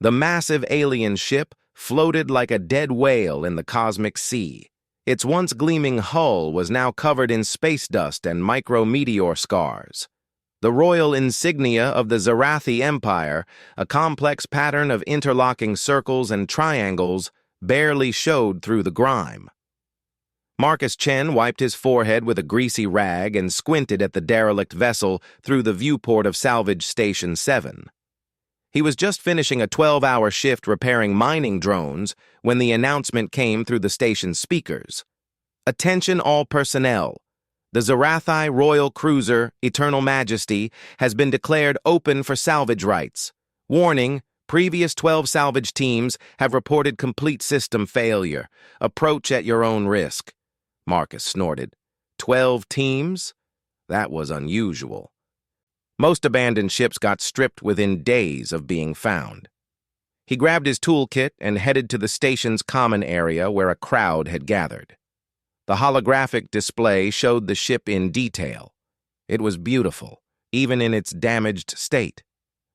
The massive alien ship floated like a dead whale in the cosmic sea. Its once gleaming hull was now covered in space dust and micrometeor scars. The royal insignia of the Zarathi Empire, a complex pattern of interlocking circles and triangles, barely showed through the grime. Marcus Chen wiped his forehead with a greasy rag and squinted at the derelict vessel through the viewport of Salvage Station 7. He was just finishing a 12-hour shift repairing mining drones when the announcement came through the station's speakers. Attention all personnel. The Zarathi Royal Cruiser, Eternal Majesty, has been declared open for salvage rights. Warning, previous 12 salvage teams have reported complete system failure. Approach at your own risk. Marcus snorted. 12 teams? That was unusual. Most abandoned ships got stripped within days of being found. He grabbed his toolkit and headed to the station's common area where a crowd had gathered. The holographic display showed the ship in detail. It was beautiful, even in its damaged state.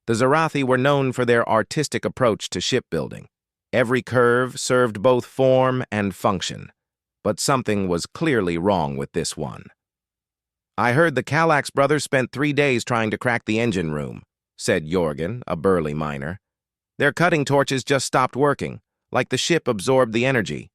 The Zarathi were known for their artistic approach to shipbuilding. Every curve served both form and function. But something was clearly wrong with this one. "I heard the Kallax brothers spent 3 days trying to crack the engine room," said Jorgen, a burly miner. "Their cutting torches just stopped working, like the ship absorbed the energy."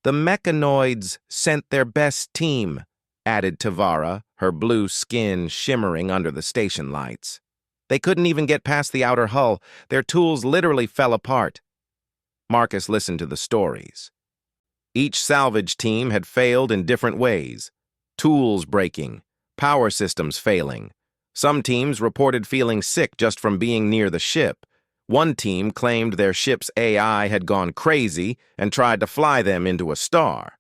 "The mechanoids sent their best team," added Tavara, her blue skin shimmering under the station lights. "They couldn't even get past the outer hull. Their tools literally fell apart." Marcus listened to the stories. Each salvage team had failed in different ways. Tools breaking, power systems failing. Some teams reported feeling sick just from being near the ship. One team claimed their ship's AI had gone crazy and tried to fly them into a star.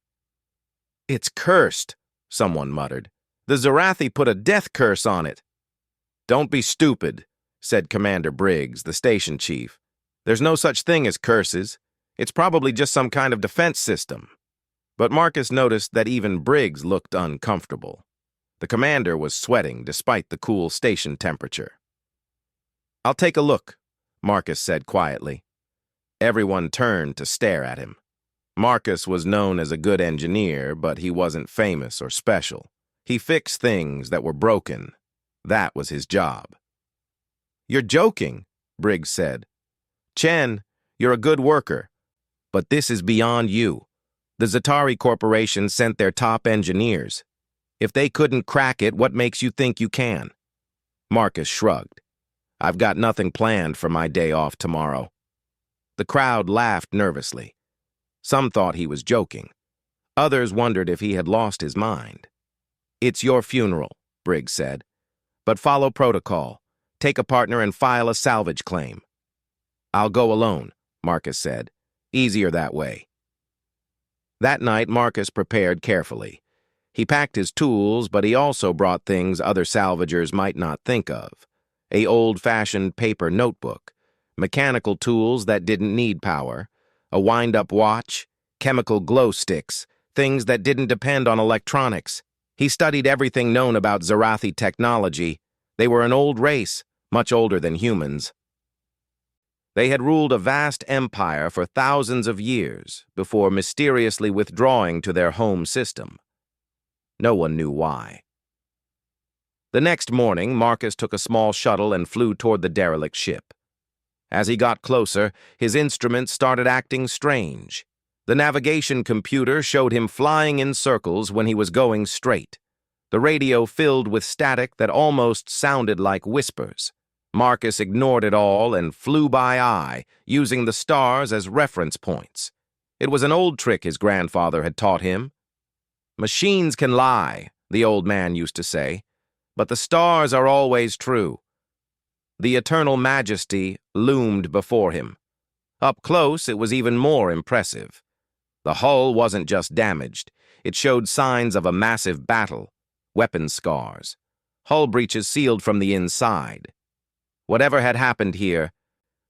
"It's cursed," someone muttered. "The Zarathi put a death curse on it." "Don't be stupid," said Commander Briggs, the station chief. "There's no such thing as curses. It's probably just some kind of defense system." But Marcus noticed that even Briggs looked uncomfortable. The commander was sweating despite the cool station temperature. "I'll take a look," Marcus said quietly. Everyone turned to stare at him. Marcus was known as a good engineer, but he wasn't famous or special. He fixed things that were broken. That was his job. "You're joking," Briggs said. "Chen, you're a good worker. But this is beyond you. The Zatari Corporation sent their top engineers. If they couldn't crack it, what makes you think you can?" Marcus shrugged. "I've got nothing planned for my day off tomorrow." The crowd laughed nervously. Some thought he was joking. Others wondered if he had lost his mind. "It's your funeral," Briggs said. "But follow protocol. Take a partner and file a salvage claim." "I'll go alone," Marcus said. "Easier that way." That night, Marcus prepared carefully. He packed his tools, but he also brought things other salvagers might not think of. An old-fashioned paper notebook, mechanical tools that didn't need power, a wind-up watch, chemical glow sticks, things that didn't depend on electronics. He studied everything known about Zarathi technology. They were an old race, much older than humans. They had ruled a vast empire for thousands of years before mysteriously withdrawing to their home system. No one knew why. The next morning, Marcus took a small shuttle and flew toward the derelict ship. As he got closer, his instruments started acting strange. The navigation computer showed him flying in circles when he was going straight. The radio filled with static that almost sounded like whispers. Marcus ignored it all and flew by eye, using the stars as reference points. It was an old trick his grandfather had taught him. "Machines can lie," the old man used to say, "but the stars are always true." The Eternal Majesty loomed before him. Up close, it was even more impressive. The hull wasn't just damaged. It showed signs of a massive battle, weapon scars, hull breaches sealed from the inside. Whatever had happened here,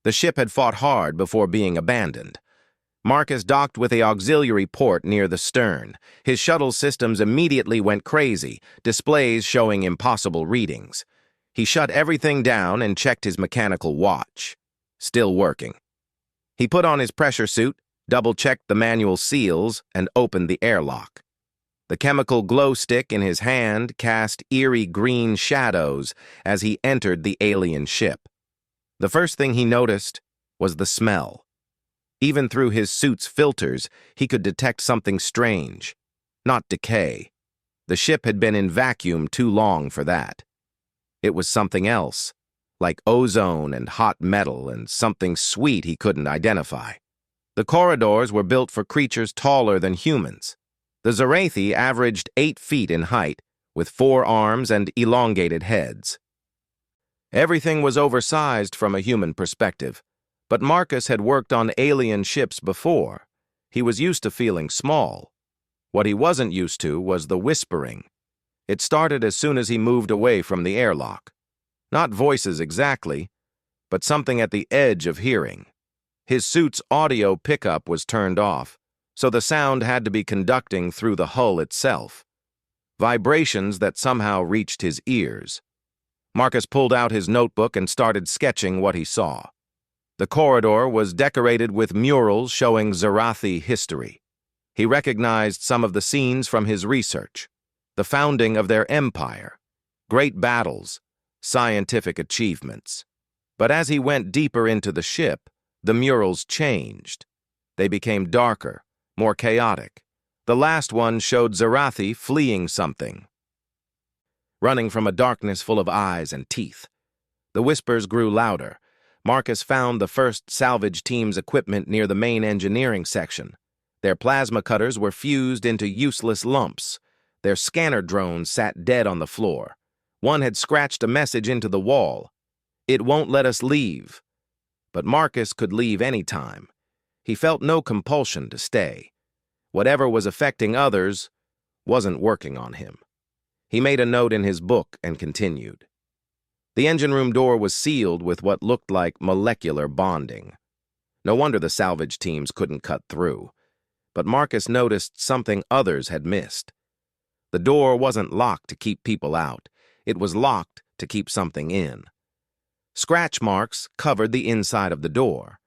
the ship had fought hard before being abandoned. Marcus docked with the auxiliary port near the stern. His shuttle systems immediately went crazy, displays showing impossible readings. He shut everything down and checked his mechanical watch. Still working. He put on his pressure suit, double-checked the manual seals, and opened the airlock. The chemical glow stick in his hand cast eerie green shadows as he entered the alien ship. The first thing he noticed was the smell. Even through his suit's filters, he could detect something strange. Not decay. The ship had been in vacuum too long for that. It was something else, like ozone and hot metal and something sweet he couldn't identify. The corridors were built for creatures taller than humans. The Zarathi averaged 8 feet in height, with 4 arms and elongated heads. Everything was oversized from a human perspective, but Marcus had worked on alien ships before. He was used to feeling small. What he wasn't used to was the whispering. It started as soon as he moved away from the airlock. Not voices exactly, but something at the edge of hearing. His suit's audio pickup was turned off, so the sound had to be conducting through the hull itself. Vibrations that somehow reached his ears. Marcus pulled out his notebook and started sketching what he saw. The corridor was decorated with murals showing Zarathi history. He recognized some of the scenes from his research. The founding of their empire, great battles, scientific achievements. But as he went deeper into the ship, the murals changed. They became darker, more chaotic. The last one showed Zarathi fleeing something, running from a darkness full of eyes and teeth. The whispers grew louder. Marcus found the first salvage team's equipment near the main engineering section. Their plasma cutters were fused into useless lumps. Their scanner drones sat dead on the floor. One had scratched a message into the wall. "It won't let us leave." But Marcus could leave any time. He felt no compulsion to stay. Whatever was affecting others wasn't working on him. He made a note in his book and continued. The engine room door was sealed with what looked like molecular bonding. No wonder the salvage teams couldn't cut through. But Marcus noticed something others had missed. The door wasn't locked to keep people out. It was locked to keep something in. Scratch marks covered the inside of the door.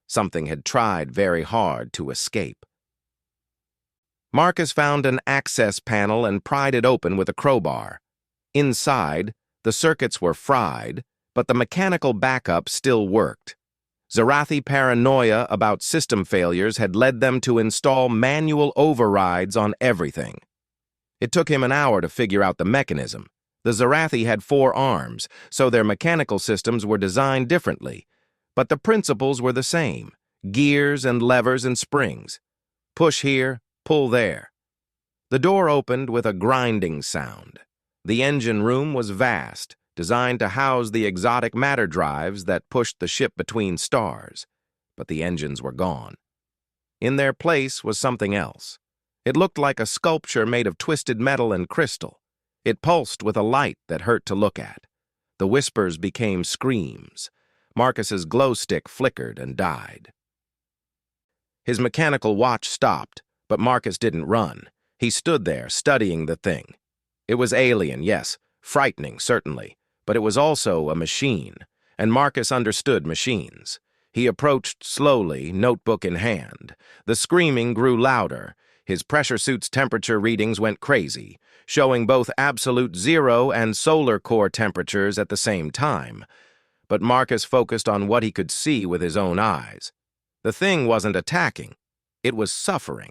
Something had tried very hard to escape. Marcus found an access panel and pried it open with a crowbar. Inside, the circuits were fried, but the mechanical backup still worked. Zarathi paranoia about system failures had led them to install manual overrides on everything. It took him an hour to figure out the mechanism. The Zarathi had 4 arms, so their mechanical systems were designed differently. But the principles were the same: gears and levers and springs. Push here, pull there. The door opened with a grinding sound. The engine room was vast, designed to house the exotic matter drives that pushed the ship between stars. But the engines were gone. In their place was something else. It looked like a sculpture made of twisted metal and crystal. It pulsed with a light that hurt to look at. The whispers became screams. Marcus's glow stick flickered and died. His mechanical watch stopped, but Marcus didn't run. He stood there, studying the thing. It was alien, yes, frightening, certainly, but it was also a machine, and Marcus understood machines. He approached slowly, notebook in hand. The screaming grew louder. His pressure suit's temperature readings went crazy, showing both absolute zero and solar core temperatures at the same time. But Marcus focused on what he could see with his own eyes. The thing wasn't attacking. It was suffering.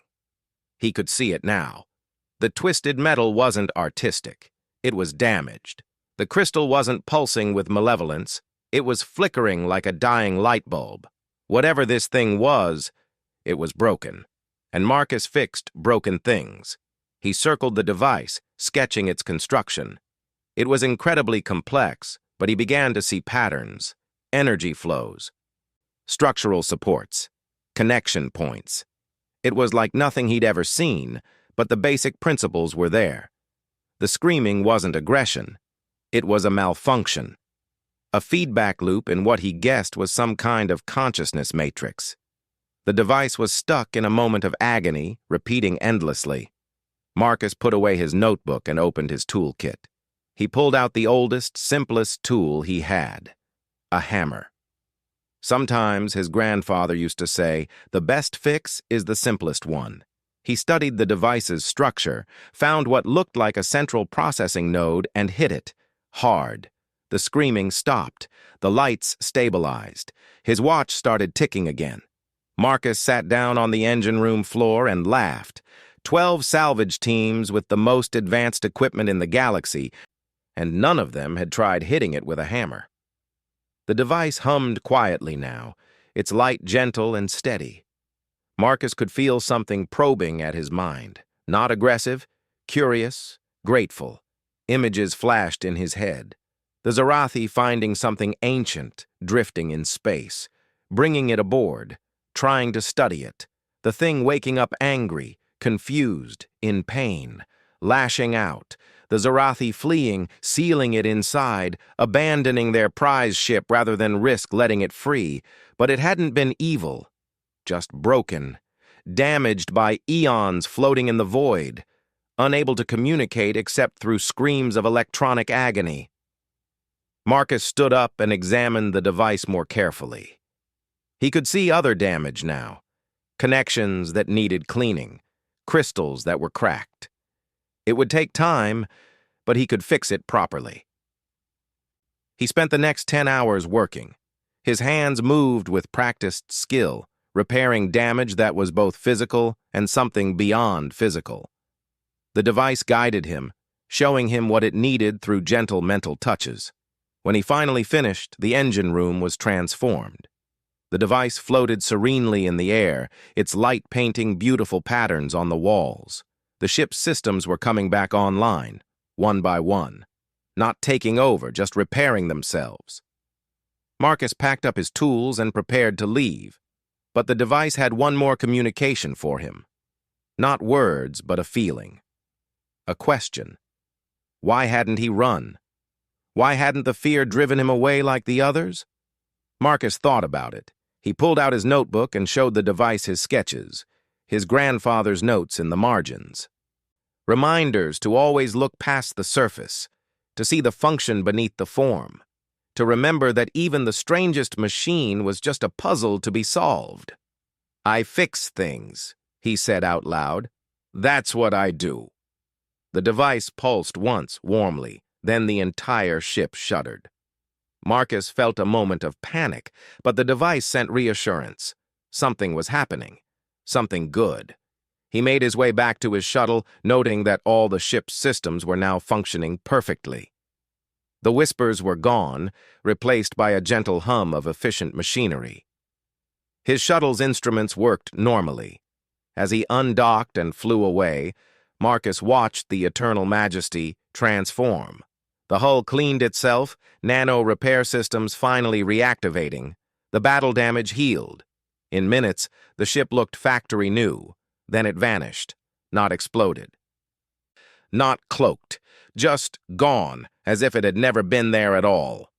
He could see it now. The twisted metal wasn't artistic. It was damaged. The crystal wasn't pulsing with malevolence. It was flickering like a dying light bulb. Whatever this thing was, it was broken. And Marcus fixed broken things. He circled the device, sketching its construction. It was incredibly complex, but he began to see patterns, energy flows, structural supports, connection points. It was like nothing he'd ever seen, but the basic principles were there. The screaming wasn't aggression. It was a malfunction. A feedback loop in what he guessed was some kind of consciousness matrix. The device was stuck in a moment of agony, repeating endlessly. Marcus put away his notebook and opened his toolkit. He pulled out the oldest, simplest tool he had: a hammer. Sometimes, his grandfather used to say, the best fix is the simplest one. He studied the device's structure, found what looked like a central processing node, and hit it. Hard. The screaming stopped. The lights stabilized. His watch started ticking again. Marcus sat down on the engine room floor and laughed. 12 salvage teams with the most advanced equipment in the galaxy, and none of them had tried hitting it with a hammer. The device hummed quietly now, its light gentle and steady. Marcus could feel something probing at his mind. Not aggressive, curious, grateful. Images flashed in his head. The Zarathi finding something ancient, drifting in space, bringing it aboard, trying to study it. The thing waking up angry, confused, in pain, lashing out. The Zarathi fleeing, sealing it inside, abandoning their prize ship rather than risk letting it free. But it hadn't been evil, just broken, damaged by eons floating in the void, unable to communicate except through screams of electronic agony. Marcus stood up and examined the device more carefully. He could see other damage now, connections that needed cleaning, crystals that were cracked. It would take time, but he could fix it properly. He spent the next 10 hours working. His hands moved with practiced skill, repairing damage that was both physical and something beyond physical. The device guided him, showing him what it needed through gentle mental touches. When he finally finished, the engine room was transformed. The device floated serenely in the air, its light painting beautiful patterns on the walls. The ship's systems were coming back online, one by one, not taking over, just repairing themselves. Marcus packed up his tools and prepared to leave, but the device had one more communication for him. Not words, but a feeling. A question. Why hadn't he run? Why hadn't the fear driven him away like the others? Marcus thought about it. He pulled out his notebook and showed the device his sketches, his grandfather's notes in the margins. Reminders to always look past the surface, to see the function beneath the form, to remember that even the strangest machine was just a puzzle to be solved. "I fix things," he said out loud. "That's what I do." The device pulsed once warmly, then the entire ship shuddered. Marcus felt a moment of panic, but the device sent reassurance. Something was happening. Something good. He made his way back to his shuttle, noting that all the ship's systems were now functioning perfectly. The whispers were gone, replaced by a gentle hum of efficient machinery. His shuttle's instruments worked normally. As he undocked and flew away, Marcus watched the Eternal Majesty transform. The hull cleaned itself, nano repair systems finally reactivating. The battle damage healed. In minutes, the ship looked factory new. Then it vanished, not exploded. Not cloaked, just gone, as if it had never been there at all.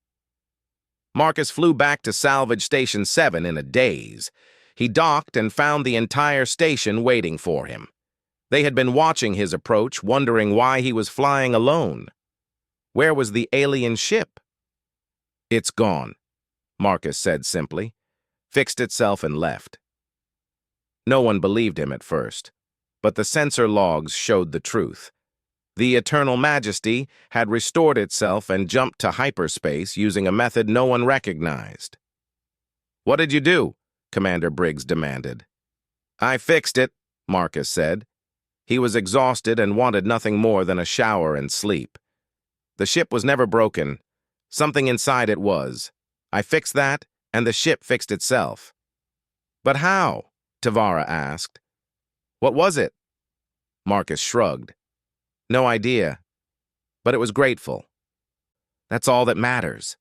Marcus flew back to Salvage Station 7 in a daze. He docked and found the entire station waiting for him. They had been watching his approach, wondering why he was flying alone. Where was the alien ship? "It's gone," Marcus said simply, fixed itself and left. No one believed him at first, but the sensor logs showed the truth. The Eternal Majesty had restored itself and jumped to hyperspace using a method no one recognized. "What did you do?" Commander Briggs demanded. "I fixed it," Marcus said. He was exhausted and wanted nothing more than a shower and sleep. The ship was never broken. Something inside it was. I fixed that, and the ship fixed itself. "But how?" Tavara asked. "What was it?" Marcus shrugged. "No idea. But it was grateful. That's all that matters."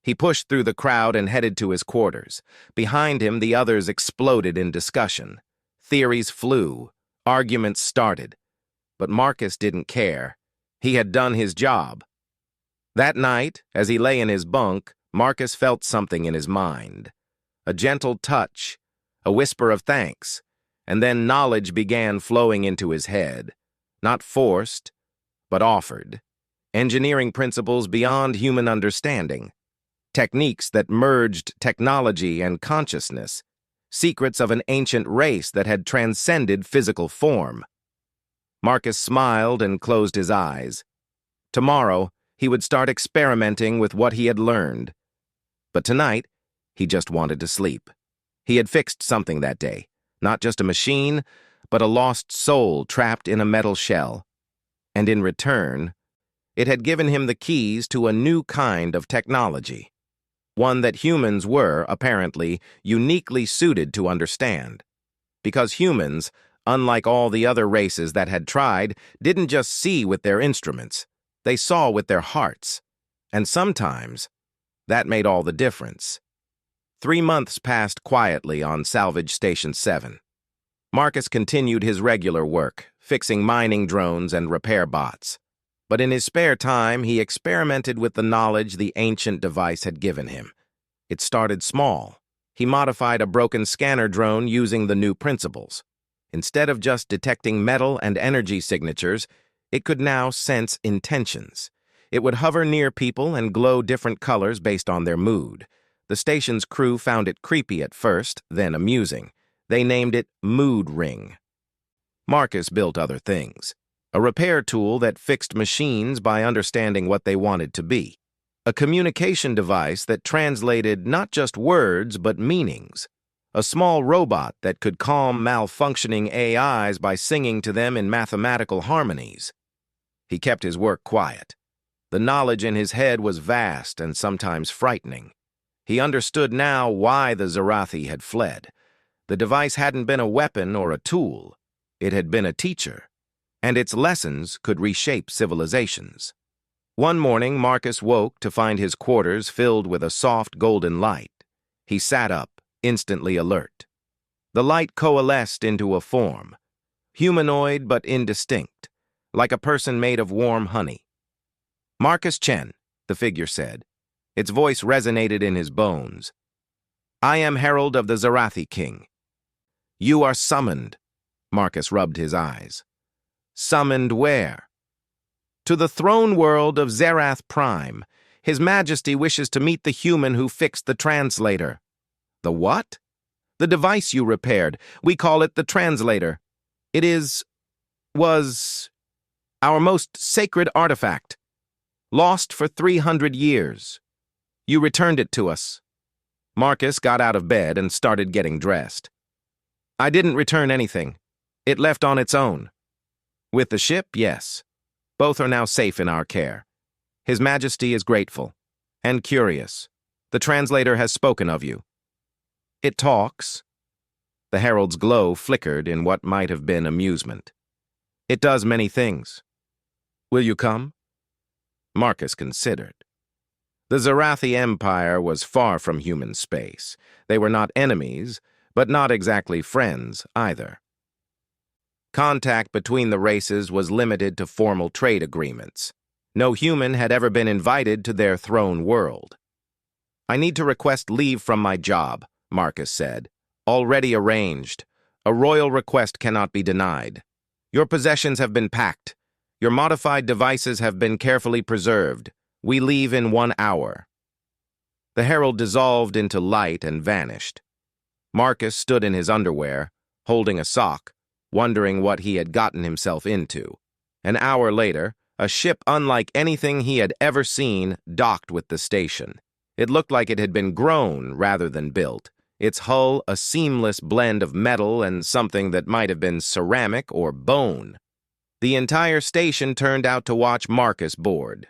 He pushed through the crowd and headed to his quarters. Behind him, the others exploded in discussion. Theories flew. Arguments started. But Marcus didn't care. He had done his job. That night, as he lay in his bunk, Marcus felt something in his mind. A gentle touch, a whisper of thanks, and then knowledge began flowing into his head. Not forced, but offered. Engineering principles beyond human understanding. techniques that merged technology and consciousness, secrets of an ancient race that had transcended physical form. Marcus smiled and closed his eyes. Tomorrow, he would start experimenting with what he had learned. But tonight, he just wanted to sleep. He had fixed something that day, not just a machine, but a lost soul trapped in a metal shell. And in return, it had given him the keys to a new kind of technology, one that humans were, apparently, uniquely suited to understand. Because humans, unlike all the other races that had tried, didn't just see with their instruments, they saw with their hearts. And sometimes, that made all the difference. 3 months passed quietly on Salvage Station 7. Marcus continued his regular work, fixing mining drones and repair bots. But in his spare time, he experimented with the knowledge the ancient device had given him. It started small. He modified a broken scanner drone using the new principles. Instead of just detecting metal and energy signatures, it could now sense intentions. It would hover near people and glow different colors based on their mood. The station's crew found it creepy at first, then amusing. They named it Mood Ring. Marcus built other things. A repair tool that fixed machines by understanding what they wanted to be. A communication device that translated not just words but meanings. A small robot that could calm malfunctioning AIs by singing to them in mathematical harmonies. He kept his work quiet. The knowledge in his head was vast and sometimes frightening. He understood now why the Zarathi had fled. The device hadn't been a weapon or a tool. It had been a teacher, and its lessons could reshape civilizations. One morning, Marcus woke to find his quarters filled with a soft golden light. He sat up, instantly alert. The light coalesced into a form, humanoid but indistinct, like a person made of warm honey. "Marcus Chen," the figure said. Its voice resonated in his bones. "I am herald of the Zarathi king." "You are summoned." Marcus rubbed his eyes. "Summoned where?" "To the throne world of Zerath Prime. His Majesty wishes to meet the human who fixed the translator." "The what?" "The device you repaired. We call it the translator. It was our most sacred artifact. Lost for 300 years. You returned it to us." Marcus got out of bed and started getting dressed. "I didn't return anything. It left on its own." "With the ship, yes. Both are now safe in our care. His Majesty is grateful and curious. The translator has spoken of you." "It talks?" The herald's glow flickered in what might have been amusement. "It does many things. Will you come?" Marcus considered. The Zarathi Empire was far from human space. They were not enemies, but not exactly friends either. Contact between the races was limited to formal trade agreements. No human had ever been invited to their throne world. "I need to request leave from my job," Marcus said. "Already arranged. A royal request cannot be denied. Your possessions have been packed. Your modified devices have been carefully preserved. We leave in 1 hour." The herald dissolved into light and vanished. Marcus stood in his underwear, holding a sock, wondering what he had gotten himself into. An hour later, a ship unlike anything he had ever seen docked with the station. It looked like it had been grown rather than built, its hull a seamless blend of metal and something that might have been ceramic or bone. The entire station turned out to watch Marcus board.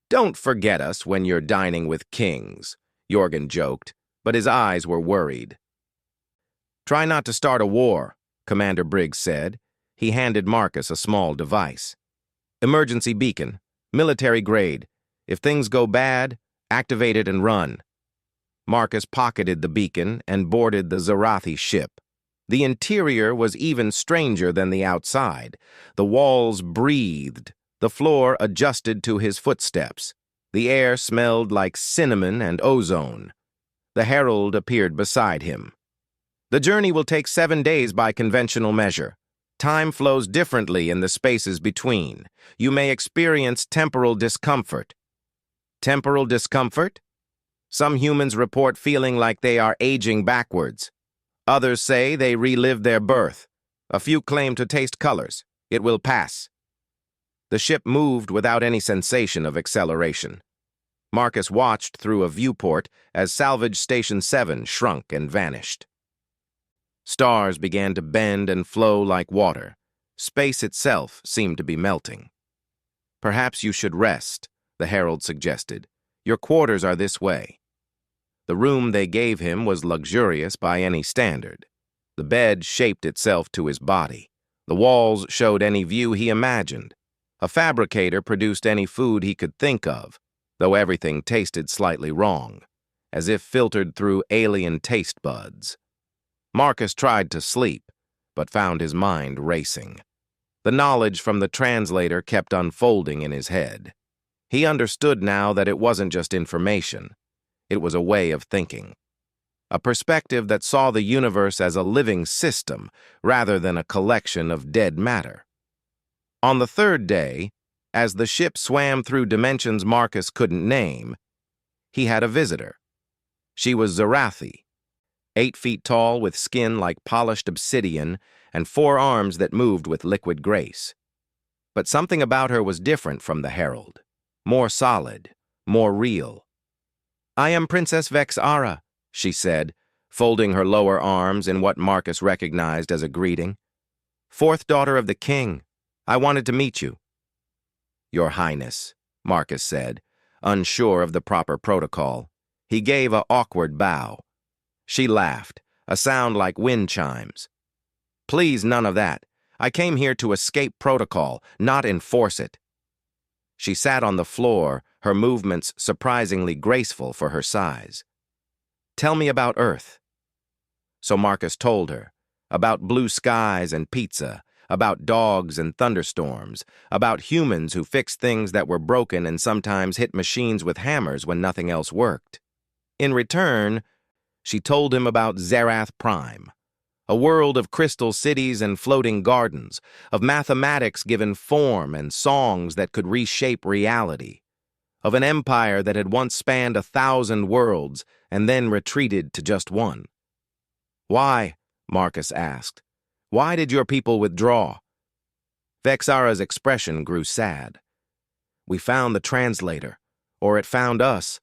"Don't forget us when you're dining with kings," Jorgen joked, but his eyes were worried. "Try not to start a war," Commander Briggs said. He handed Marcus a small device. "Emergency beacon, military grade. If things go bad, activate it and run." Marcus pocketed the beacon and boarded the Zarathi ship. The interior was even stranger than the outside. The walls breathed. The floor adjusted to his footsteps. The air smelled like cinnamon and ozone. The herald appeared beside him. "The journey will take 7 days by conventional measure. Time flows differently in the spaces between. You may experience temporal discomfort." "Temporal discomfort?" Some humans report feeling like they are aging backwards. Others say they relived their birth. A few claim to taste colors. It will pass. The ship moved without any sensation of acceleration. Marcus watched through a viewport as Salvage Station 7 shrunk and vanished. Stars began to bend and flow like water. Space itself seemed to be melting. "Perhaps you should rest," the herald suggested. "Your quarters are this way." The room they gave him was luxurious by any standard. The bed shaped itself to his body. The walls showed any view he imagined. A fabricator produced any food he could think of, though everything tasted slightly wrong, as if filtered through alien taste buds. Marcus tried to sleep, but found his mind racing. The knowledge from the translator kept unfolding in his head. He understood now that it wasn't just information. It was a way of thinking. A perspective that saw the universe as a living system rather than a collection of dead matter. On the third day, as the ship swam through dimensions Marcus couldn't name, he had a visitor. She was Zarathi, 8 feet tall with skin like polished obsidian and 4 arms that moved with liquid grace. But something about her was different from the herald. More solid, more real. "I am Princess Vexara," she said, folding her lower arms in what Marcus recognized as a greeting. "4th daughter of the king. I wanted to meet you." "Your Highness," Marcus said, unsure of the proper protocol. He gave an awkward bow. She laughed, a sound like wind chimes. "Please, none of that. I came here to escape protocol, not enforce it." She sat on the floor, her movements surprisingly graceful for her size. "Tell me about Earth." So Marcus told her, about blue skies and pizza, about dogs and thunderstorms, about humans who fixed things that were broken and sometimes hit machines with hammers when nothing else worked. In return, she told him about Zerath Prime, a world of crystal cities and floating gardens, of mathematics given form and songs that could reshape reality, of an empire that had once spanned 1,000 worlds and then retreated to just one. "Why?" Marcus asked. "Why did your people withdraw?" Vexara's expression grew sad. "We found the translator, or it found us.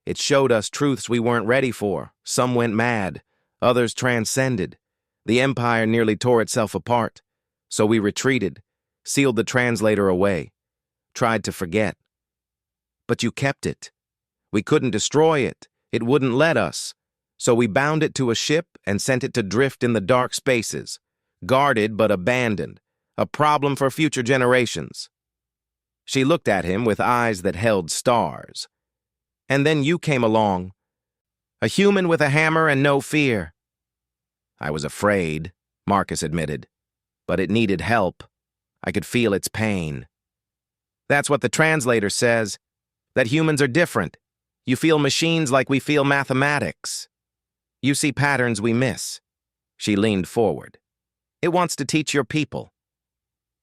It showed us truths we weren't ready for. Some went mad, others transcended. The empire nearly tore itself apart. So we retreated, sealed the translator away, tried to forget. But you kept it. We couldn't destroy it. It wouldn't let us. So we bound it to a ship and sent it to drift in the dark spaces, guarded but abandoned, a problem for future generations." She looked at him with eyes that held stars. "And then you came along, a human with a hammer and no fear." "I was afraid," Marcus admitted, "but it needed help. I could feel its pain." "That's what the translator says, that humans are different. You feel machines like we feel mathematics. You see patterns we miss." She leaned forward. "It wants to teach your people."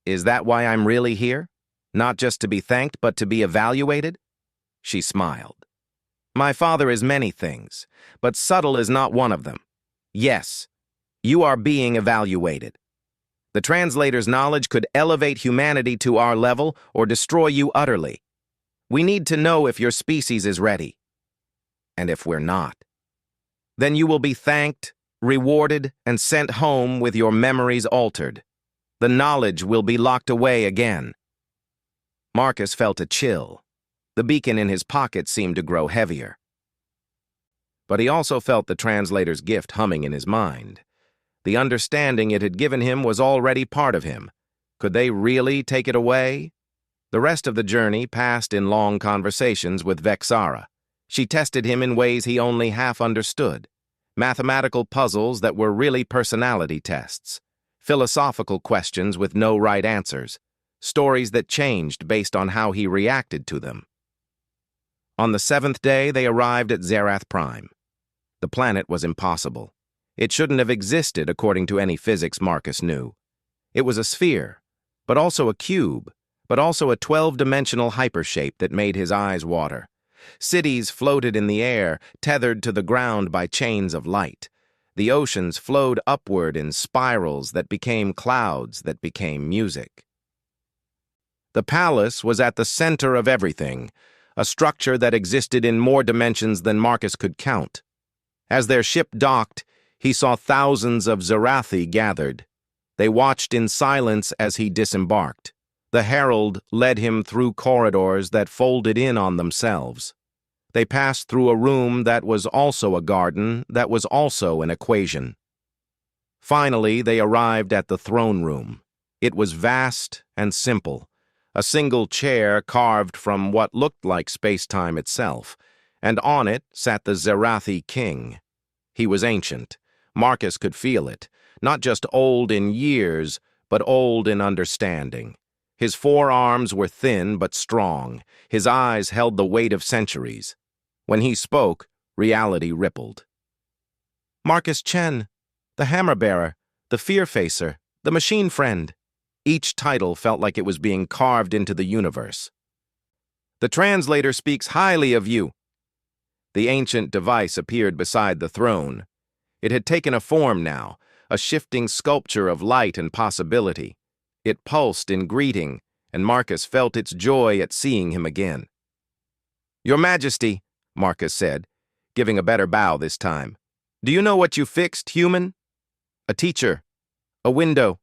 "Is that why I'm really here? Not just to be thanked, but to be evaluated?" She smiled. "My father is many things, but subtle is not one of them. Yes, you are being evaluated. The translator's knowledge could elevate humanity to our level or destroy you utterly. We need to know if your species is ready. And if we're not, then you will be thanked, rewarded, and sent home with your memories altered. The knowledge will be locked away again." Marcus felt a chill. The beacon in his pocket seemed to grow heavier. But he also felt the translator's gift humming in his mind. The understanding it had given him was already part of him. Could they really take it away? The rest of the journey passed in long conversations with Vexara. She tested him in ways he only half understood. Mathematical puzzles that were really personality tests. Philosophical questions with no right answers. Stories that changed based on how he reacted to them. On the 7th day, they arrived at Zerath Prime. The planet was impossible. It shouldn't have existed according to any physics Marcus knew. It was a sphere, but also a cube, but also a 12-dimensional hypershape that made his eyes water. Cities floated in the air, tethered to the ground by chains of light. The oceans flowed upward in spirals that became clouds that became music. The palace was at the center of everything, a structure that existed in more dimensions than Marcus could count. As their ship docked, he saw thousands of Zarathi gathered. They watched in silence as he disembarked. The herald led him through corridors that folded in on themselves. They passed through a room that was also a garden, that was also an equation. Finally, they arrived at the throne room. It was vast and simple, a single chair carved from what looked like space-time itself, and on it sat the Zarathi king. He was ancient. Marcus could feel it, not just old in years, but old in understanding. His forearms were thin but strong. His eyes held the weight of centuries. When he spoke, reality rippled. Marcus Chen, the Hammer-Bearer, the Fear-Facer, the Machine Friend. Each title felt like it was being carved into the universe. The translator speaks highly of you. The ancient device appeared beside the throne. It had taken a form now, a shifting sculpture of light and possibility. It pulsed in greeting, and Marcus felt its joy at seeing him again. Your Majesty, Marcus said, giving a better bow this time. Do you know what you fixed, human? A teacher, a window,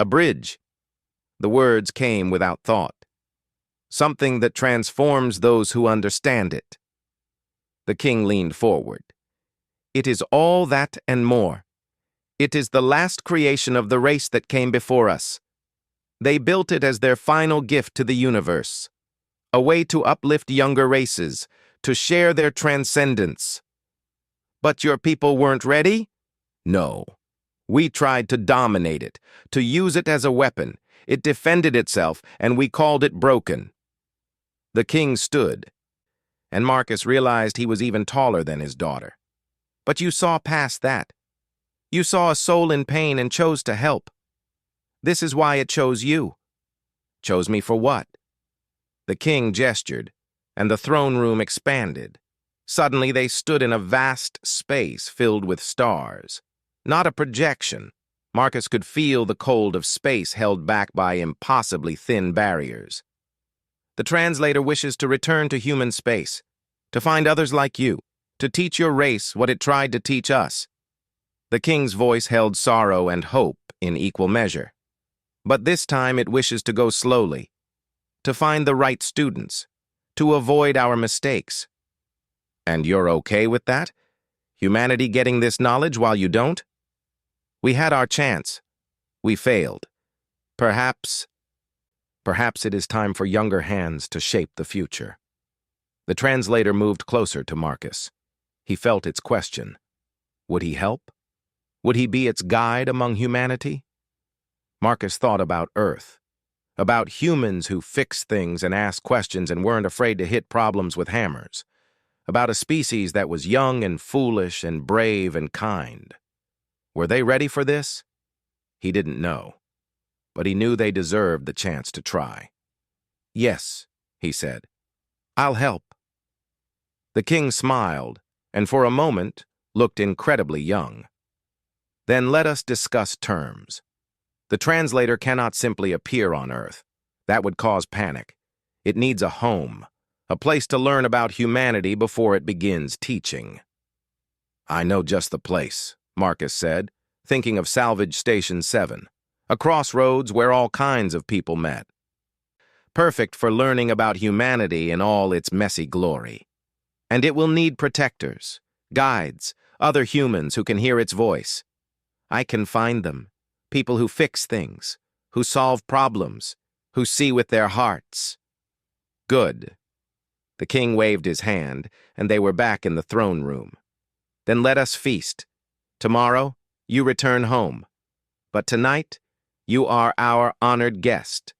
a bridge. The words came without thought. Something that transforms those who understand it. The king leaned forward. It is all that and more. It is the last creation of the race that came before us. They built it as their final gift to the universe, a way to uplift younger races, to share their transcendence. But your people weren't ready? No. We tried to dominate it, to use it as a weapon. It defended itself, and we called it broken. The king stood, and Marcus realized he was even taller than his daughter. But you saw past that. You saw a soul in pain and chose to help. This is why it chose you. Chose me for what? The king gestured, and the throne room expanded. Suddenly they stood in a vast space filled with stars. Not a projection. Marcus could feel the cold of space held back by impossibly thin barriers. The translator wishes to return to human space, to find others like you, to teach your race what it tried to teach us. The king's voice held sorrow and hope in equal measure. But this time it wishes to go slowly, to find the right students, to avoid our mistakes. And you're okay with that? Humanity getting this knowledge while you don't? We had our chance. We failed. Perhaps it is time for younger hands to shape the future. The translator moved closer to Marcus. He felt its question. Would he help? Would he be its guide among humanity? Marcus thought about Earth, about humans who fixed things and asked questions and weren't afraid to hit problems with hammers, about a species that was young and foolish and brave and kind. Were they ready for this? He didn't know, but he knew they deserved the chance to try. Yes, he said, I'll help. The king smiled, and for a moment looked incredibly young. Then let us discuss terms. The translator cannot simply appear on Earth. That would cause panic. It needs a home, a place to learn about humanity before it begins teaching. I know just the place, Marcus said, thinking of Salvage Station 7, a crossroads where all kinds of people met. Perfect for learning about humanity in all its messy glory. And it will need protectors, guides, other humans who can hear its voice. I can find them. People who fix things, who solve problems, who see with their hearts. Good. The king waved his hand, and they were back in the throne room. Then let us feast. Tomorrow, you return home. But tonight, you are our honored guest.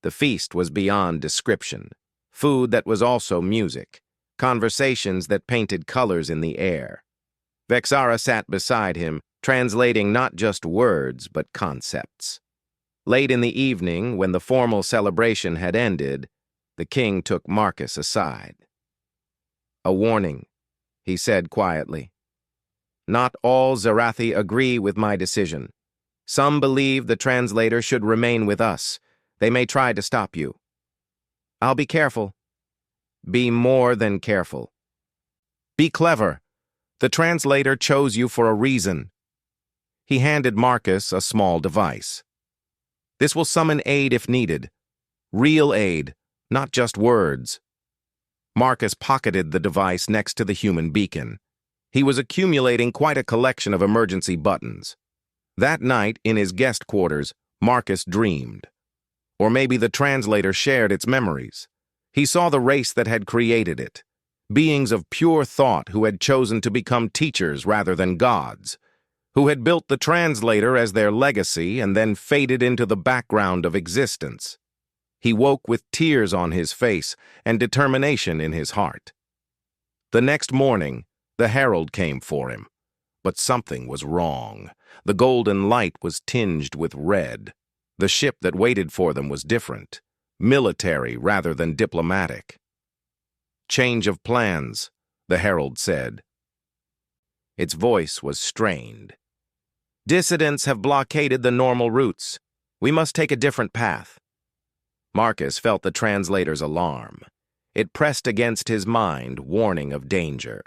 The feast was beyond description. Food that was also music. Conversations that painted colors in the air. Vexara sat beside him, translating not just words, but concepts. Late in the evening, when the formal celebration had ended, the king took Marcus aside. A warning, he said quietly. Not all Zarathi agree with my decision. Some believe the translator should remain with us. They may try to stop you. I'll be careful. Be more than careful. Be clever. The translator chose you for a reason. He handed Marcus a small device. This will summon aid if needed. Real aid, not just words. Marcus pocketed the device next to the human beacon. He was accumulating quite a collection of emergency buttons. That night, in his guest quarters, Marcus dreamed. Or maybe the translator shared its memories. He saw the race that had created it. Beings of pure thought who had chosen to become teachers rather than gods, who had built the translator as their legacy and then faded into the background of existence. He woke with tears on his face and determination in his heart. The next morning, the herald came for him. But something was wrong. The golden light was tinged with red. The ship that waited for them was different, military rather than diplomatic. Change of plans, the herald said. Its voice was strained. Dissidents have blockaded the normal routes. We must take a different path. Marcus felt the translator's alarm. It pressed against his mind, warning of danger.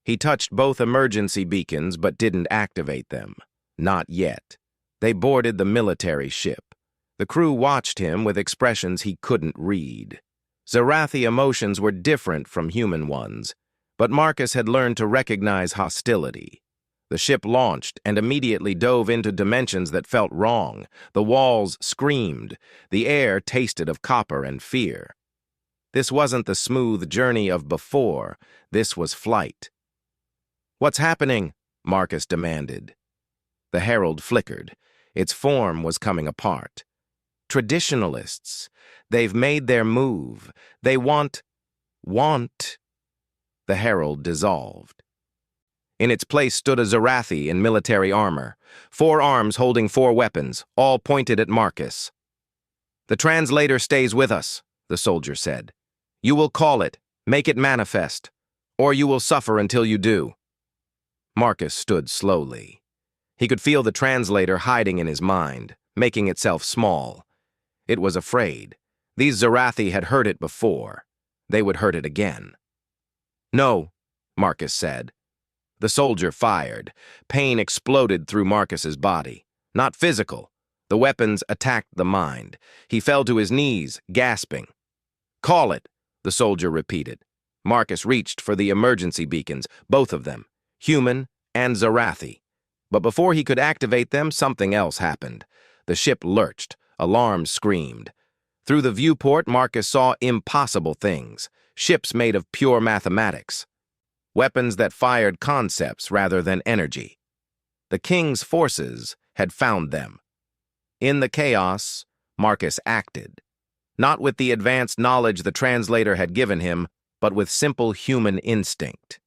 He touched both emergency beacons but didn't activate them. Not yet. They boarded the military ship. The crew watched him with expressions he couldn't read. Zarathi emotions were different from human ones, but Marcus had learned to recognize hostility. The ship launched and immediately dove into dimensions that felt wrong. The walls screamed. The air tasted of copper and fear. This wasn't the smooth journey of before. This was flight. What's happening? Marcus demanded. The herald flickered. Its form was coming apart. Traditionalists. They've made their move. They want. The herald dissolved. In its place stood a Zarathi in military armor, 4 arms holding 4 weapons, all pointed at Marcus. The translator stays with us, the soldier said. You will call it, make it manifest, or you will suffer until you do. Marcus stood slowly. He could feel the translator hiding in his mind, making itself small. It was afraid. These Zarathi had heard it before. They would hurt it again. No, Marcus said. The soldier fired. Pain exploded through Marcus's body. Not physical. The weapons attacked the mind. He fell to his knees, gasping. Call it, the soldier repeated. Marcus reached for the emergency beacons, both of them, human and Zarathi. But before he could activate them, something else happened. The ship lurched. Alarms screamed. Through the viewport, Marcus saw impossible things. Ships made of pure mathematics. Weapons that fired concepts rather than energy. The king's forces had found them. In the chaos, Marcus acted. Not with the advanced knowledge the translator had given him, but with simple human instinct.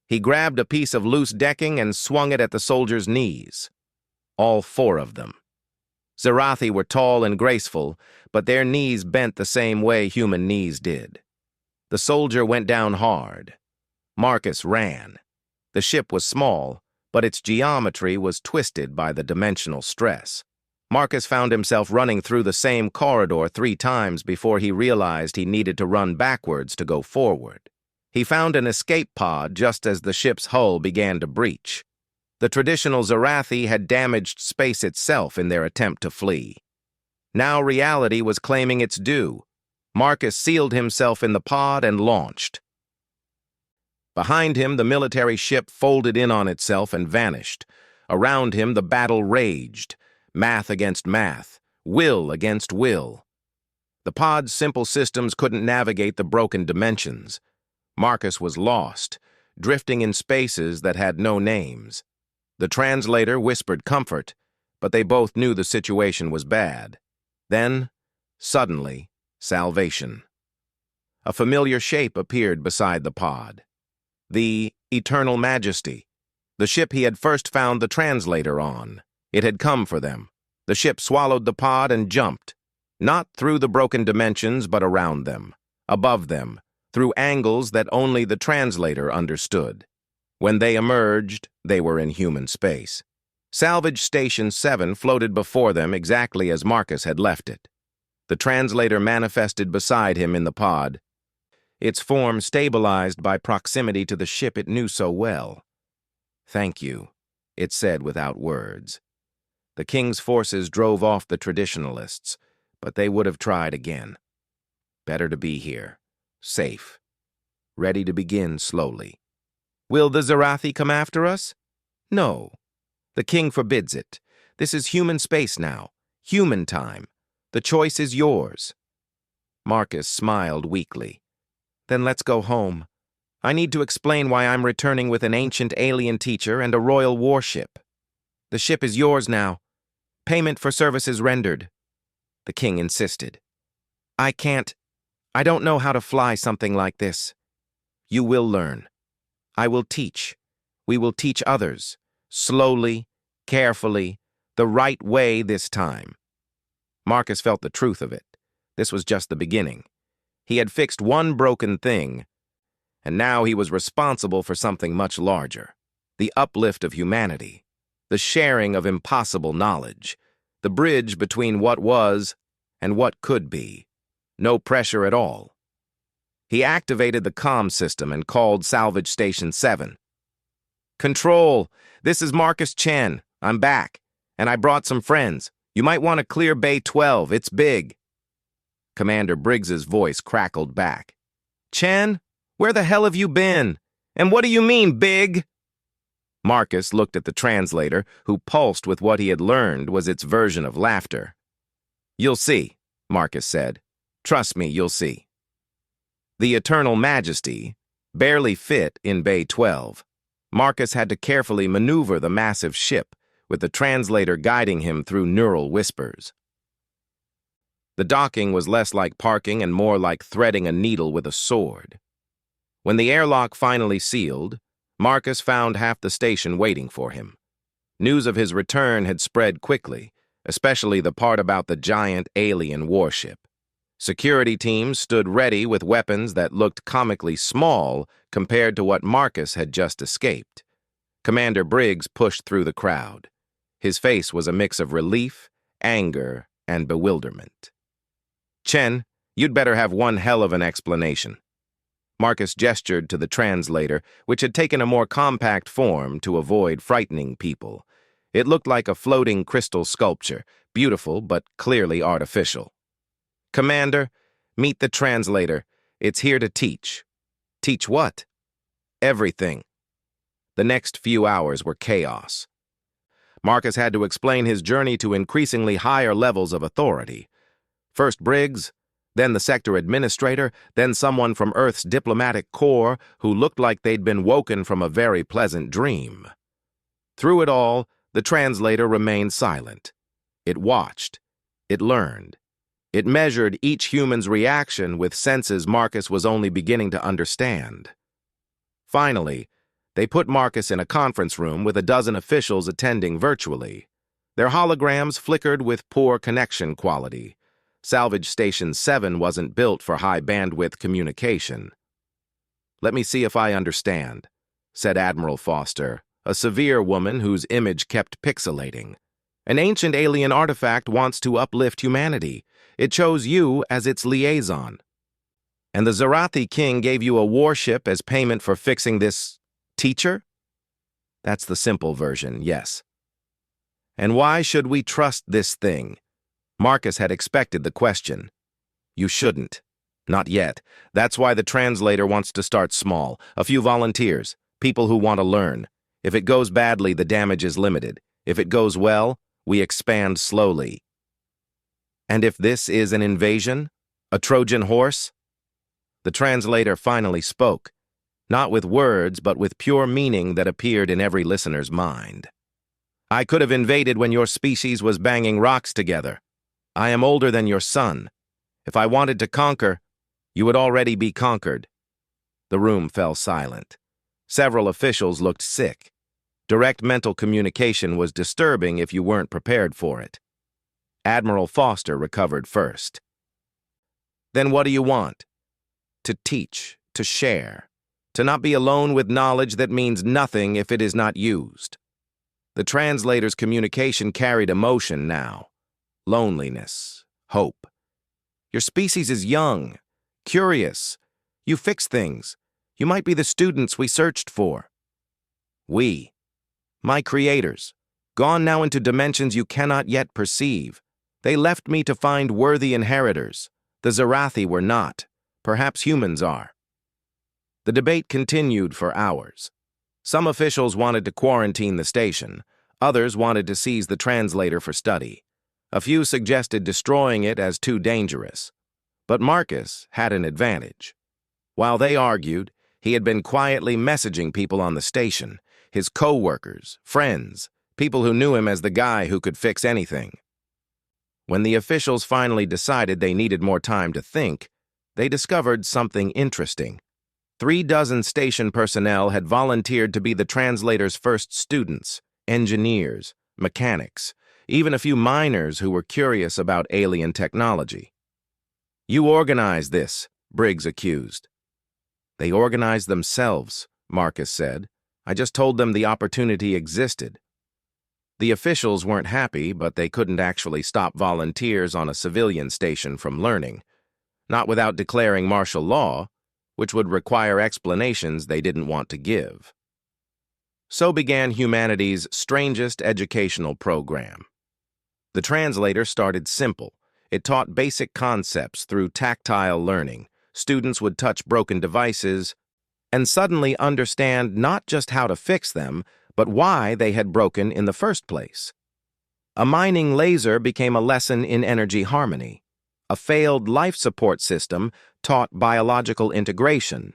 He grabbed a piece of loose decking and swung it at the soldier's knees. All 4 of them. Zarathi were tall and graceful, but their knees bent the same way human knees did. The soldier went down hard. Marcus ran. The ship was small, but its geometry was twisted by the dimensional stress. Marcus found himself running through the same corridor 3 times before he realized he needed to run backwards to go forward. He found an escape pod just as the ship's hull began to breach. The traditional Zarathi had damaged space itself in their attempt to flee. Now reality was claiming its due. Marcus sealed himself in the pod and launched. Behind him, the military ship folded in on itself and vanished. Around him, the battle raged. Math against math, will against will. The pod's simple systems couldn't navigate the broken dimensions. Marcus was lost, drifting in spaces that had no names. The translator whispered comfort, but they both knew the situation was bad. Then, suddenly, salvation. A familiar shape appeared beside the pod. The Eternal Majesty, the ship he had first found the translator on. It had come for them. The ship swallowed the pod and jumped, not through the broken dimensions but around them, above them, through angles that only the translator understood. When they emerged, they were in human space. Salvage Station 7 floated before them exactly as Marcus had left it. The translator manifested beside him in the pod, its form stabilized by proximity to the ship it knew so well. "Thank you," it said without words. The king's forces drove off the traditionalists, but they would have tried again. Better to be here, safe, ready to begin slowly. "Will the Zarathi come after us?" "No. The king forbids it. This is human space now, human time. The choice is yours." Marcus smiled weakly. "Then let's go home. I need to explain why I'm returning with an ancient alien teacher and a royal warship. The ship is yours now. Payment for services rendered." The king insisted. I don't know how to fly something like this." "You will learn. I will teach. We will teach others. Slowly, carefully, the right way this time." Marcus felt the truth of it. This was just the beginning. He had fixed one broken thing, and now he was responsible for something much larger. The uplift of humanity, the sharing of impossible knowledge, the bridge between what was and what could be. No pressure at all. He activated the comm system and called Salvage Station 7. "Control, this is Marcus Chen. I'm back, and I brought some friends. You might want to clear Bay 12, it's big." Commander Briggs's voice crackled back. "Chen, where the hell have you been? And what do you mean, big?" Marcus looked at the translator, who pulsed with what he had learned was its version of laughter. "You'll see," Marcus said. "Trust me, you'll see." The Eternal Majesty barely fit in Bay 12. Marcus had to carefully maneuver the massive ship, with the translator guiding him through neural whispers. The docking was less like parking and more like threading a needle with a sword. When the airlock finally sealed, Marcus found half the station waiting for him. News of his return had spread quickly, especially the part about the giant alien warship. Security teams stood ready with weapons that looked comically small compared to what Marcus had just escaped. Commander Briggs pushed through the crowd. His face was a mix of relief, anger, and bewilderment. "Chen, you'd better have one hell of an explanation." Marcus gestured to the translator, which had taken a more compact form to avoid frightening people. It looked like a floating crystal sculpture, beautiful but clearly artificial. "Commander, meet the translator. It's here to teach." "Teach what?" "Everything." The next few hours were chaos. Marcus had to explain his journey to increasingly higher levels of authority. First Briggs, then the sector administrator, then someone from Earth's diplomatic corps who looked like they'd been woken from a very pleasant dream. Through it all, the translator remained silent. It watched. It learned. It measured each human's reaction with senses Marcus was only beginning to understand. Finally, they put Marcus in a conference room with a dozen officials attending virtually. Their holograms flickered with poor connection quality. Salvage Station 7 wasn't built for high-bandwidth communication. "Let me see if I understand," said Admiral Foster, a severe woman whose image kept pixelating. "An ancient alien artifact wants to uplift humanity. It chose you as its liaison. And the Zarathi king gave you a warship as payment for fixing this teacher?" "That's the simple version, yes." "And why should we trust this thing?" Marcus had expected the question. "You shouldn't. Not yet. That's why the translator wants to start small. A few volunteers, people who want to learn. If it goes badly, the damage is limited. If it goes well, we expand slowly." "And if this is an invasion? A Trojan horse?" The translator finally spoke, not with words, but with pure meaning that appeared in every listener's mind. "I could have invaded when your species was banging rocks together. I am older than your son. If I wanted to conquer, you would already be conquered." The room fell silent. Several officials looked sick. Direct mental communication was disturbing if you weren't prepared for it. Admiral Foster recovered first. "Then what do you want?" "To teach, to share, to not be alone with knowledge that means nothing if it is not used. The translator's communication carried emotion now. Loneliness, hope. Your species is young, curious. You fix things. You might be the students we searched for. We, my creators, gone now into dimensions you cannot yet perceive. They left me to find worthy inheritors. The Zarathi were not. Perhaps humans are. The debate continued for hours. Some officials wanted to quarantine the station. Others wanted to seize the translator for study. A few suggested destroying it as too dangerous. But Marcus had an advantage. While they argued, he had been quietly messaging people on the station, his co-workers, friends, people who knew him as the guy who could fix anything. When the officials finally decided they needed more time to think, they discovered something interesting. 36 station personnel had volunteered to be the translator's first students, engineers, mechanics, even a few miners who were curious about alien technology. You organized this, Briggs accused. They organized themselves, Marcus said. I just told them the opportunity existed. The officials weren't happy, but they couldn't actually stop volunteers on a civilian station from learning, not without declaring martial law, which would require explanations they didn't want to give. So began humanity's strangest educational program. The translator started simple. It taught basic concepts through tactile learning. Students would touch broken devices and suddenly understand not just how to fix them, but why they had broken in the first place. A mining laser became a lesson in energy harmony. A failed life support system taught biological integration.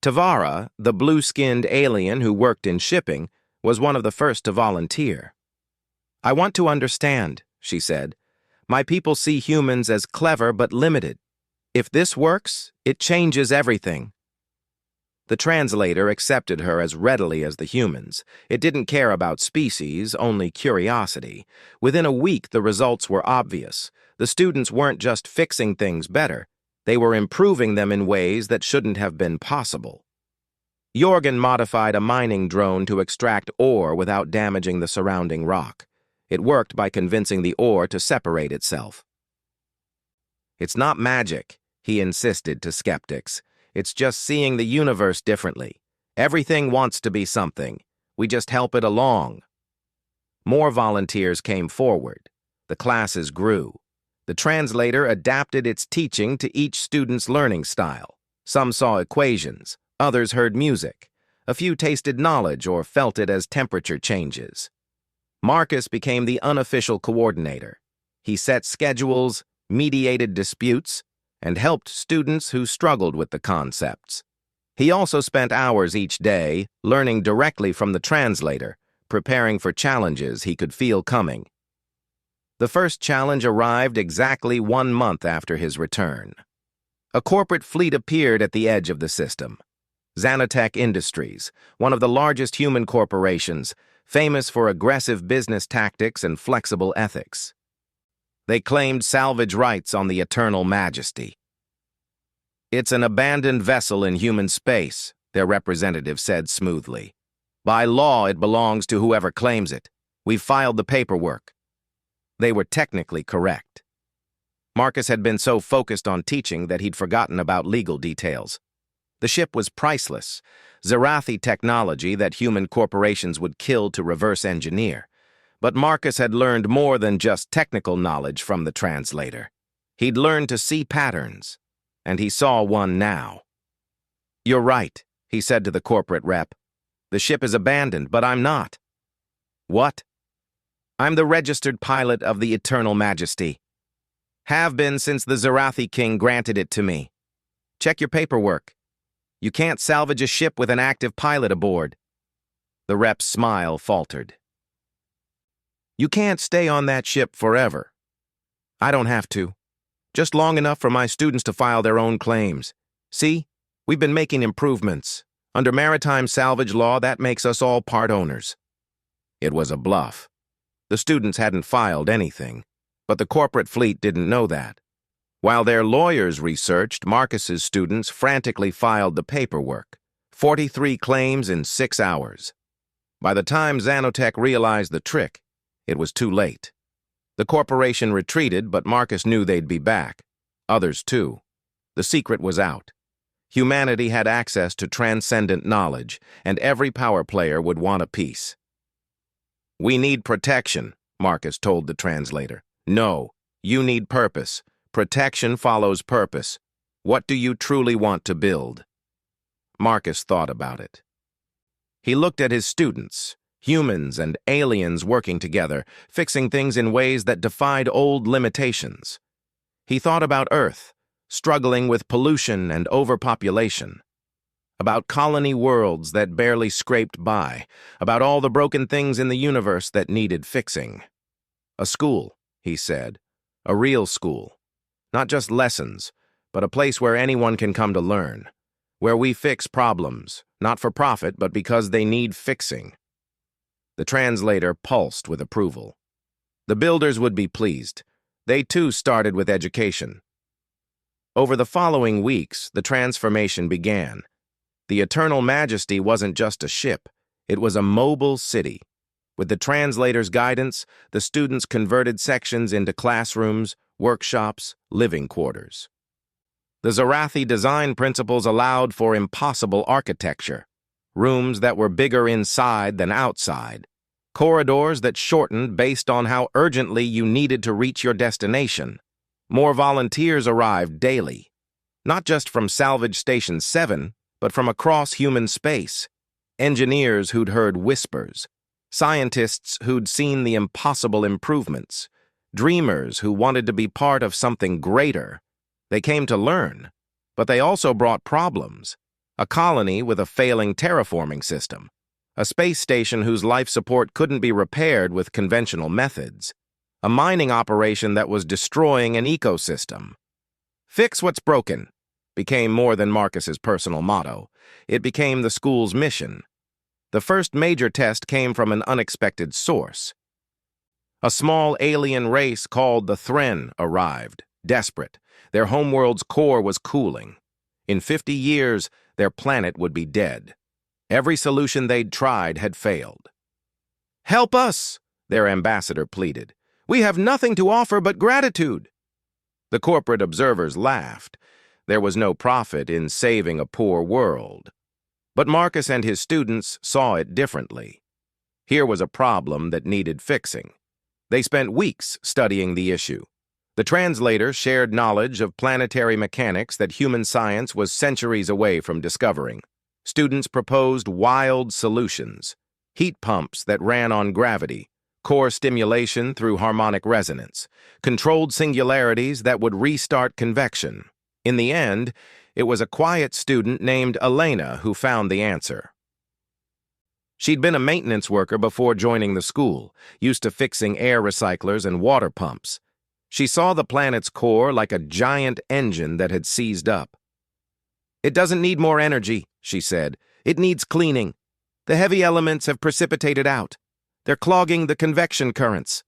Tavara, the blue-skinned alien who worked in shipping, was one of the first to volunteer. I want to understand, she said. My people see humans as clever but limited. If this works, it changes everything. The translator accepted her as readily as the humans. It didn't care about species, only curiosity. Within a week, the results were obvious. The students weren't just fixing things better. They were improving them in ways that shouldn't have been possible. Jorgen modified a mining drone to extract ore without damaging the surrounding rock. It worked by convincing the ore to separate itself. It's not magic, he insisted to skeptics. It's just seeing the universe differently. Everything wants to be something. We just help it along. More volunteers came forward. The classes grew. The translator adapted its teaching to each student's learning style. Some saw equations. Others heard music. A few tasted knowledge or felt it as temperature changes. Marcus became the unofficial coordinator. He set schedules, mediated disputes, and helped students who struggled with the concepts. He also spent hours each day learning directly from the translator, preparing for challenges he could feel coming. The first challenge arrived exactly 1 month after his return. A corporate fleet appeared at the edge of the system. Xanotech Industries, one of the largest human corporations, famous for aggressive business tactics and flexible ethics. They claimed salvage rights on the Eternal Majesty. It's an abandoned vessel in human space, their representative said smoothly. By law, it belongs to whoever claims it. We've filed the paperwork. They were technically correct. Marcus had been so focused on teaching that he'd forgotten about legal details. The ship was priceless, Zarathi technology that human corporations would kill to reverse engineer. But Marcus had learned more than just technical knowledge from the translator. He'd learned to see patterns, and he saw one now. You're right, he said to the corporate rep. The ship is abandoned, but I'm not. What? I'm the registered pilot of the Eternal Majesty. Have been since the Zarathi King granted it to me. Check your paperwork. You can't salvage a ship with an active pilot aboard. The rep's smile faltered. You can't stay on that ship forever. I don't have to. Just long enough for my students to file their own claims. See, we've been making improvements. Under maritime salvage law, that makes us all part owners. It was a bluff. The students hadn't filed anything, but the corporate fleet didn't know that. While their lawyers researched, Marcus's students frantically filed the paperwork. 43 claims in 6 hours. By the time Zanotech realized the trick, it was too late. The corporation retreated, but Marcus knew they'd be back. Others too. The secret was out. Humanity had access to transcendent knowledge, and every power player would want a piece. "We need protection," Marcus told the translator. "No, you need purpose. Protection follows purpose. What do you truly want to build?" Marcus thought about it. He looked at his students, humans and aliens working together, fixing things in ways that defied old limitations. He thought about Earth, struggling with pollution and overpopulation. About colony worlds that barely scraped by. About all the broken things in the universe that needed fixing. "A school," he said. "A real school. Not just lessons, but a place where anyone can come to learn. Where we fix problems, not for profit, but because they need fixing." The translator pulsed with approval. The builders would be pleased. They too started with education. Over the following weeks, the transformation began. The Eternal Majesty wasn't just a ship, it was a mobile city. With the translator's guidance, the students converted sections into classrooms, workshops, living quarters. The Zarathi design principles allowed for impossible architecture. Rooms that were bigger inside than outside. Corridors that shortened based on how urgently you needed to reach your destination. More volunteers arrived daily. Not just from Salvage Station 7, but from across human space. Engineers who'd heard whispers. Scientists who'd seen the impossible improvements. Dreamers who wanted to be part of something greater. They came to learn, but they also brought problems. A colony with a failing terraforming system. A space station whose life support couldn't be repaired with conventional methods. A mining operation that was destroying an ecosystem. "Fix what's broken" became more than Marcus's personal motto. It became the school's mission. The first major test came from an unexpected source. A small alien race called the Thren arrived, desperate. Their homeworld's core was cooling. In 50 years, their planet would be dead. Every solution they'd tried had failed. "Help us," their ambassador pleaded. "We have nothing to offer but gratitude." The corporate observers laughed. There was no profit in saving a poor world. But Marcus and his students saw it differently. Here was a problem that needed fixing. They spent weeks studying the issue. The translator shared knowledge of planetary mechanics that human science was centuries away from discovering. Students proposed wild solutions. Heat pumps that ran on gravity, core stimulation through harmonic resonance, controlled singularities that would restart convection. In the end, it was a quiet student named Elena who found the answer. She'd been a maintenance worker before joining the school, used to fixing air recyclers and water pumps. She saw the planet's core like a giant engine that had seized up. "It doesn't need more energy," she said. "It needs cleaning. The heavy elements have precipitated out. They're clogging the convection currents."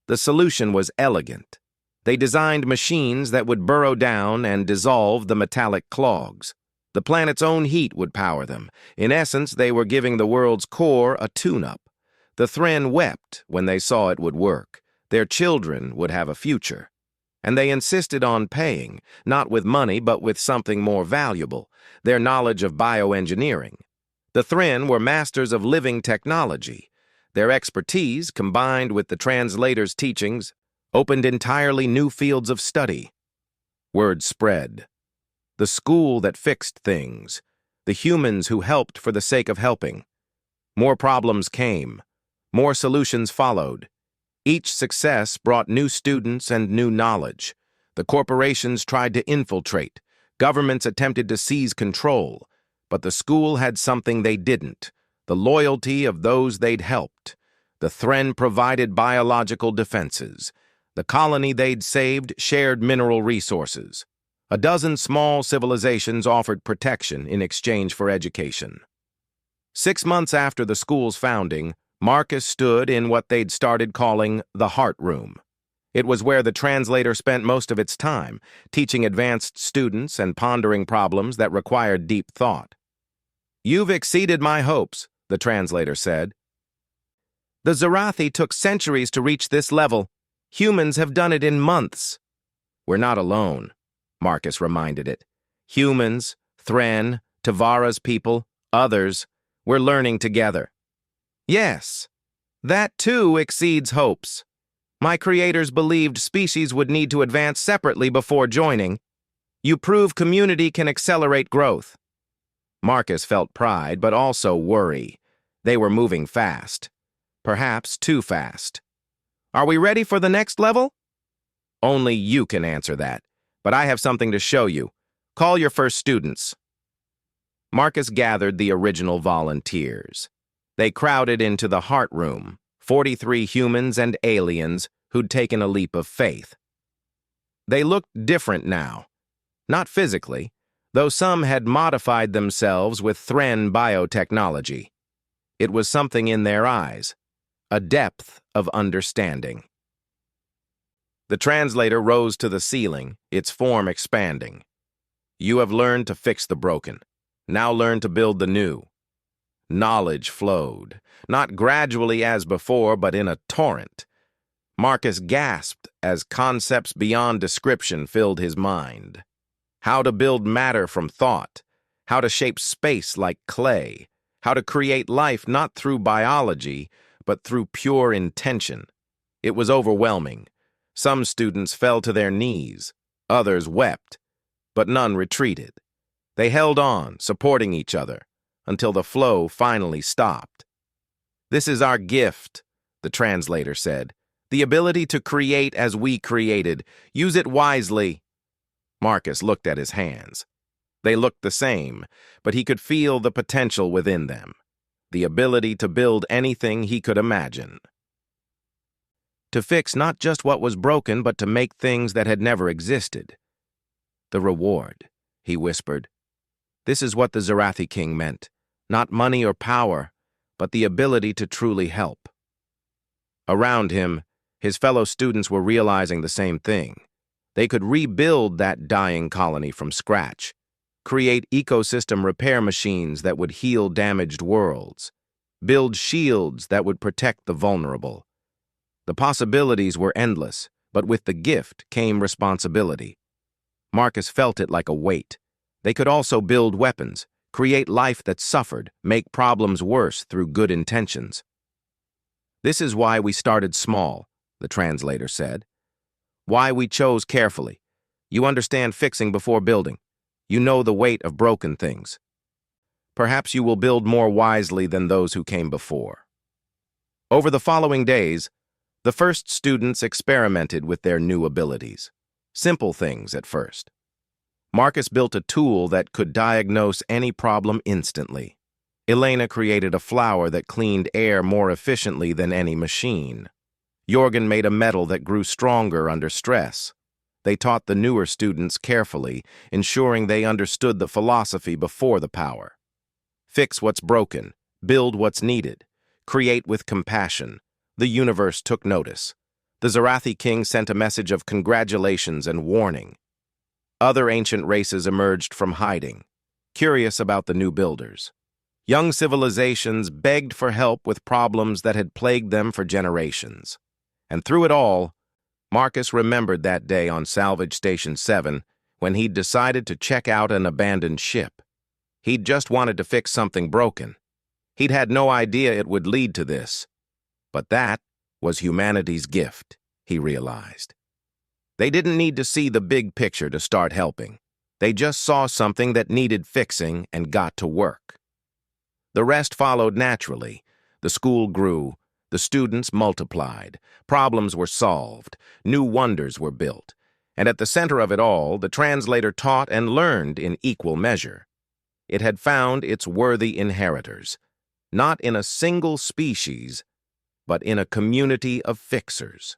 The solution was elegant. They designed machines that would burrow down and dissolve the metallic clogs. The planet's own heat would power them. In essence, they were giving the world's core a tune-up. The Thren wept when they saw it would work. Their children would have a future. And they insisted on paying, not with money but with something more valuable, their knowledge of bioengineering. The Thren were masters of living technology. Their expertise, combined with the translator's teachings, opened entirely new fields of study. Word spread. The school that fixed things. The humans who helped for the sake of helping. More problems came. More solutions followed. Each success brought new students and new knowledge. The corporations tried to infiltrate. Governments attempted to seize control. But the school had something they didn't: the loyalty of those they'd helped. The Thren provided biological defenses. The colony they'd saved shared mineral resources. A dozen small civilizations offered protection in exchange for education. 6 months after the school's founding, Marcus stood in what they'd started calling the Heart Room. It was where the translator spent most of its time, teaching advanced students and pondering problems that required deep thought. "You've exceeded my hopes," the translator said. "The Zarathi took centuries to reach this level. Humans have done it in months." "We're not alone," Marcus reminded it. "Humans, Thren, Tavara's people, others, we're learning together." "Yes, that too exceeds hopes. My creators believed species would need to advance separately before joining. You prove community can accelerate growth." Marcus felt pride, but also worry. They were moving fast. Perhaps too fast. "Are we ready for the next level?" "Only you can answer that, but I have something to show you. Call your first students." Marcus gathered the original volunteers. They crowded into the Heart Room, 43 humans and aliens who'd taken a leap of faith. They looked different now. Not physically, though some had modified themselves with Thren biotechnology. It was something in their eyes, a depth of understanding. The translator rose to the ceiling, its form expanding. "You have learned to fix the broken. Now learn to build the new." Knowledge flowed, not gradually as before, but in a torrent. Marcus gasped as concepts beyond description filled his mind. How to build matter from thought, how to shape space like clay, how to create life not through biology, but through pure intention. It was overwhelming. Some students fell to their knees, others wept, but none retreated. They held on, supporting each other, until the flow finally stopped. "This is our gift," the translator said. "The ability to create as we created. Use it wisely." Marcus looked at his hands. They looked the same, but he could feel the potential within them. The ability to build anything he could imagine. To fix not just what was broken, but to make things that had never existed. "The reward," he whispered. "This is what the Zarathi king meant. Not money or power, but the ability to truly help." Around him, his fellow students were realizing the same thing. They could rebuild that dying colony from scratch, create ecosystem repair machines that would heal damaged worlds, build shields that would protect the vulnerable. The possibilities were endless, but with the gift came responsibility. Marcus felt it like a weight. They could also build weapons, create life that suffered, make problems worse through good intentions. "This is why we started small," the translator said. "Why we chose carefully. You understand fixing before building. You know the weight of broken things. Perhaps you will build more wisely than those who came before." Over the following days, the first students experimented with their new abilities. Simple things at first. Marcus built a tool that could diagnose any problem instantly. Elena created a flower that cleaned air more efficiently than any machine. Jorgen made a metal that grew stronger under stress. They taught the newer students carefully, ensuring they understood the philosophy before the power. Fix what's broken, build what's needed, create with compassion. The universe took notice. The Zarathi king sent a message of congratulations and warning. Other ancient races emerged from hiding, curious about the new builders. Young civilizations begged for help with problems that had plagued them for generations. And through it all, Marcus remembered that day on Salvage Station 7 when he'd decided to check out an abandoned ship. He'd just wanted to fix something broken. He'd had no idea it would lead to this. But that was humanity's gift, he realized. They didn't need to see the big picture to start helping. They just saw something that needed fixing and got to work. The rest followed naturally. The school grew. The students multiplied. Problems were solved. New wonders were built. And at the center of it all, the translator taught and learned in equal measure. It had found its worthy inheritors, not in a single species, but in a community of fixers.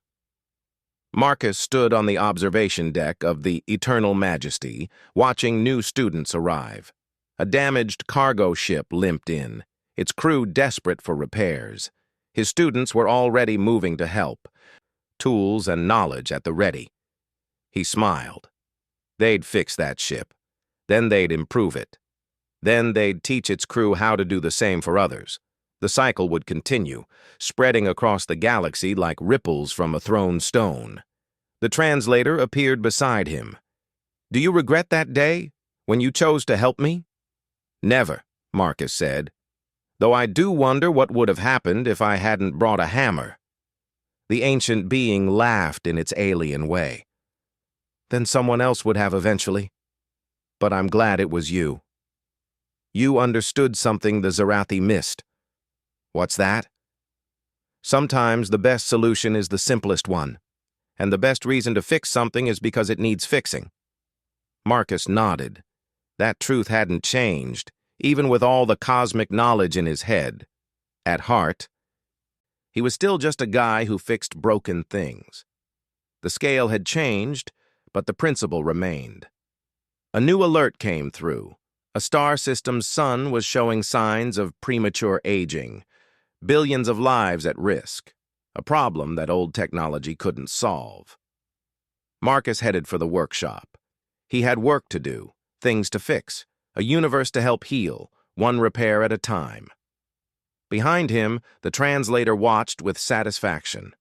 Marcus stood on the observation deck of the Eternal Majesty, watching new students arrive. A damaged cargo ship limped in, its crew desperate for repairs. His students were already moving to help. tools and knowledge at the ready. He smiled. They'd fix that ship. Then they'd improve it. Then they'd teach its crew how to do the same for others. The cycle would continue, spreading across the galaxy like ripples from a thrown stone. The translator appeared beside him. "Do you regret that day, when you chose to help me?" "Never," Marcus said. "Though I do wonder what would have happened if I hadn't brought a hammer." The ancient being laughed in its alien way. "Then someone else would have eventually. But I'm glad it was you. You understood something the Zarathi missed." "What's that?" "Sometimes the best solution is the simplest one, and the best reason to fix something is because it needs fixing." Marcus nodded. That truth hadn't changed, even with all the cosmic knowledge in his head. At heart, he was still just a guy who fixed broken things. The scale had changed, but the principle remained. A new alert came through. A star system's sun was showing signs of premature aging, billions of lives at risk, a problem that old technology couldn't solve. Marcus headed for the workshop. He had work to do, things to fix, a universe to help heal, one repair at a time. Behind him, the translator watched with satisfaction.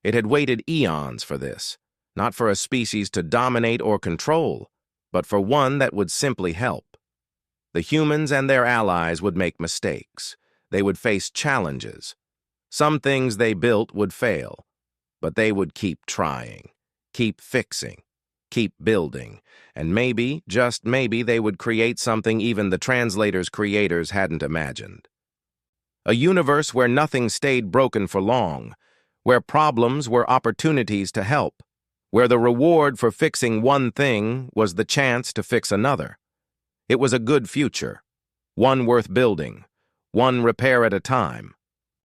It had waited eons for this, not for a species to dominate or control, but for one that would simply help. The humans and their allies would make mistakes. They would face challenges. Some things they built would fail, but they would keep trying, keep fixing, keep building, and maybe, just maybe, they would create something even the translator's creators hadn't imagined. A universe where nothing stayed broken for long, where problems were opportunities to help, where the reward for fixing one thing was the chance to fix another. It was a good future, one worth building, one repair at a time.